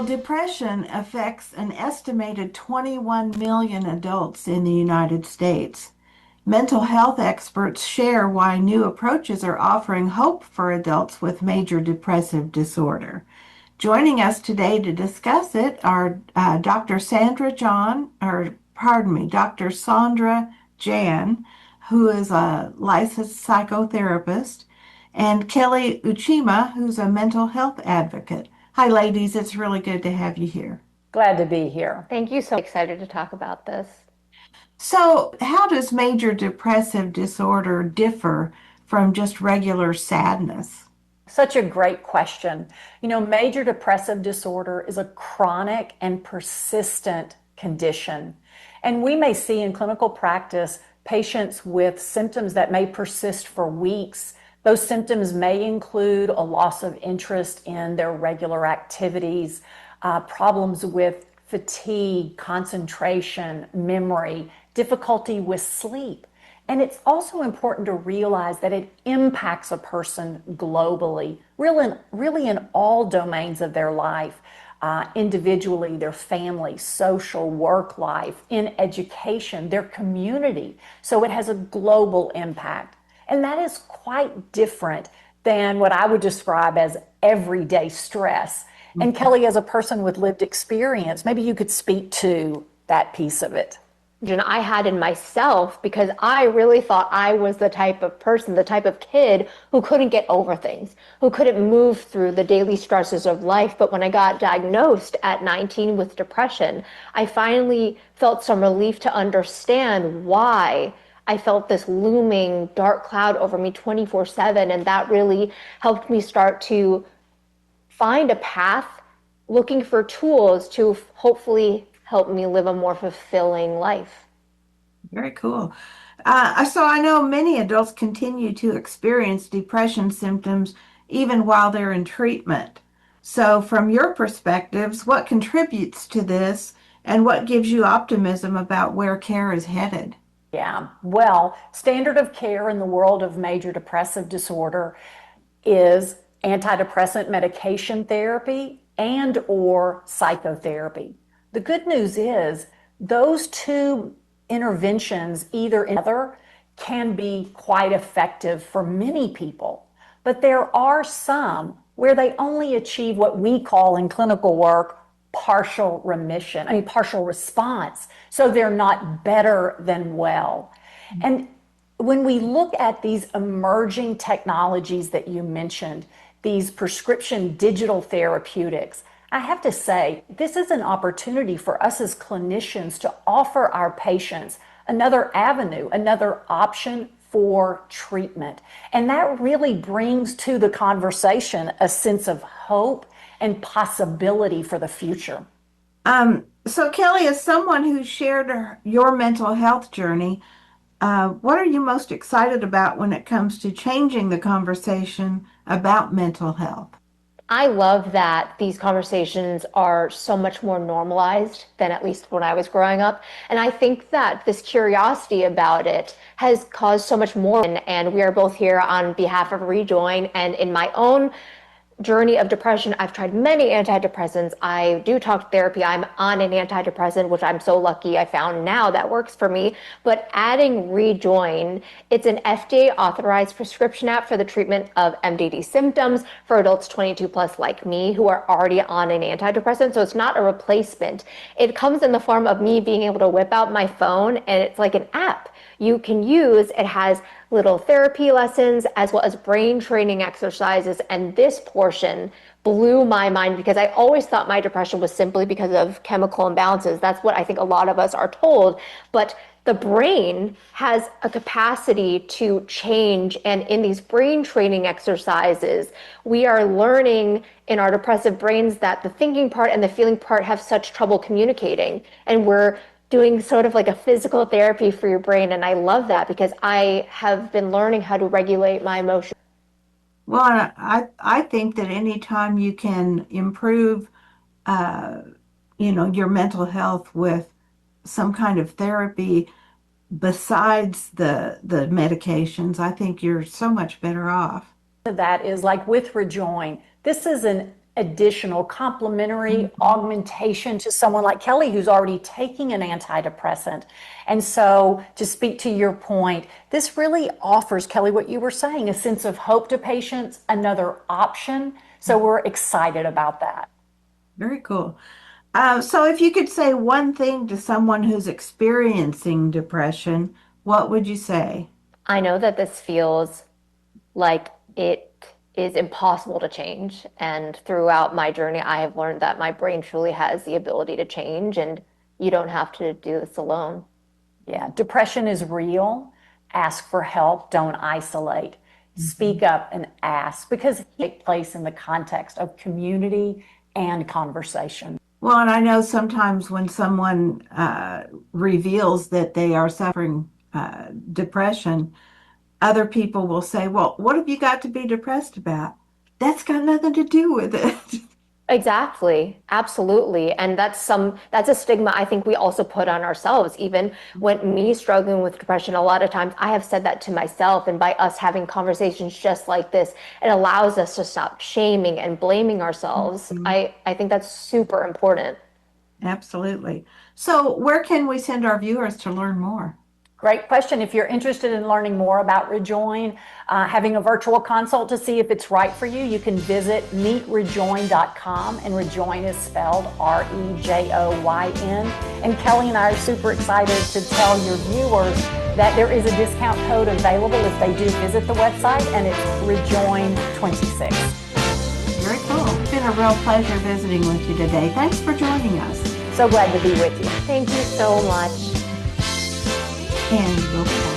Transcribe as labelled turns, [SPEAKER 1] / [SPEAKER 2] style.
[SPEAKER 1] Well, depression affects an estimated 21 million adults in the United States. Mental health experts share why new approaches are offering hope for adults with major depressive disorder. Joining us today to discuss it are Dr. Saundra Jain, who is a licensed psychotherapist, and Kelly Uchima, who's a mental health advocate. Hi, ladies. It's really good to have you here.
[SPEAKER 2] Glad to be here.
[SPEAKER 3] Thank you. So excited to talk about this.
[SPEAKER 1] So, how does major depressive disorder differ from just regular sadness?
[SPEAKER 2] Such a great question. Major depressive disorder is a chronic and persistent condition. And we may see in clinical practice patients with symptoms that may persist for weeks. Those symptoms may include a loss of interest in their regular activities, problems with fatigue, concentration, memory, difficulty with sleep. And it's also important to realize that it impacts a person globally, really in all domains of their life, individually, their family, social, work life, in education, their community. So it has a global impact. And that is quite different than what I would describe as everyday stress. And Kelly, as a person with lived experience, maybe you could speak to that piece of it.
[SPEAKER 3] I had in myself because I really thought I was the type of person, the type of kid who couldn't get over things, who couldn't move through the daily stresses of life. But when I got diagnosed at 19 with depression, I finally felt some relief to understand why I felt this looming dark cloud over me 24/7. And that really helped me start to find a path, looking for tools to hopefully help me live a more fulfilling life.
[SPEAKER 1] Very cool. So I know many adults continue to experience depression symptoms even while they're in treatment. So from your perspectives, what contributes to this and what gives you optimism about where care is headed?
[SPEAKER 2] Yeah, well, standard of care in the world of major depressive disorder is antidepressant medication therapy and or psychotherapy. The good news is those two interventions, either in other, can be quite effective for many people. But there are some where they only achieve what we call in clinical work partial remission, partial response. So they're not better than well. And when we look at these emerging technologies that you mentioned, these prescription digital therapeutics, I have to say, this is an opportunity for us as clinicians to offer our patients another avenue, another option for treatment. And that really brings to the conversation a sense of hope and possibility for the future.
[SPEAKER 1] So Kelly, as someone who shared your mental health journey, what are you most excited about when it comes to changing the conversation about mental health?
[SPEAKER 3] I love that these conversations are so much more normalized than at least when I was growing up. And I think that this curiosity about it has caused so much more. And we are both here on behalf of Rejoin. And in my own journey of depression, I've tried many antidepressants. I do talk therapy. I'm on an antidepressant, which I'm so lucky I found now that works for me. But adding Rejoin, it's an FDA authorized prescription app for the treatment of MDD symptoms for adults 22 plus like me who are already on an antidepressant. So it's not a replacement. It comes in the form of me being able to whip out my phone, and it's like an app you can use. It has little therapy lessons as well as brain training exercises. And this portion blew my mind because I always thought my depression was simply because of chemical imbalances. That's what I think a lot of us are told. But the brain has a capacity to change. And in these brain training exercises, we are learning in our depressive brains that the thinking part and the feeling part have such trouble communicating. And we're doing sort of like a physical therapy for your brain. And I love that because I have been learning how to regulate my emotions.
[SPEAKER 1] Well, I think that anytime you can improve, uh, your mental health with some kind of therapy besides the medications, I think you're so much better off.
[SPEAKER 2] That is like with Rejoin. This is an additional complementary augmentation to someone like Kelly who's already taking an antidepressant. And so to speak to your point, this really offers, Kelly, what you were saying, a sense of hope to patients, another option. So we're excited about that.
[SPEAKER 1] Very cool. So if you could say one thing to someone who's experiencing depression, what would you say?
[SPEAKER 3] I know that this feels like it is impossible to change. And throughout my journey, I have learned that my brain truly has the ability to change, and you don't have to do this alone.
[SPEAKER 2] Yeah, depression is real. Ask for help, don't isolate. Speak up and ask, because it takes place in the context of community and conversation.
[SPEAKER 1] Well, and I know sometimes when someone reveals that they are suffering depression, other people will say, well, what have you got to be depressed about? That's got nothing to do with it.
[SPEAKER 3] Exactly. Absolutely. And that's a stigma I think we also put on ourselves. Even when me struggling with depression, a lot of times I have said that to myself, and by us having conversations just like this, it allows us to stop shaming and blaming ourselves. I think that's super important.
[SPEAKER 1] Absolutely. So where can we send our viewers to learn more?
[SPEAKER 2] Great question. If you're interested in learning more about Rejoin, having a virtual consult to see if it's right for you, you can visit meetrejoin.com, and Rejoin is spelled REJOYN. And Kelly and I are super excited to tell your viewers that there is a discount code available if they do visit the website, and it's Rejoin26.
[SPEAKER 1] Very cool. It's been a real pleasure visiting with you today. Thanks for joining us.
[SPEAKER 2] So glad to be with you.
[SPEAKER 3] Thank you so much.
[SPEAKER 1] And we'll be back.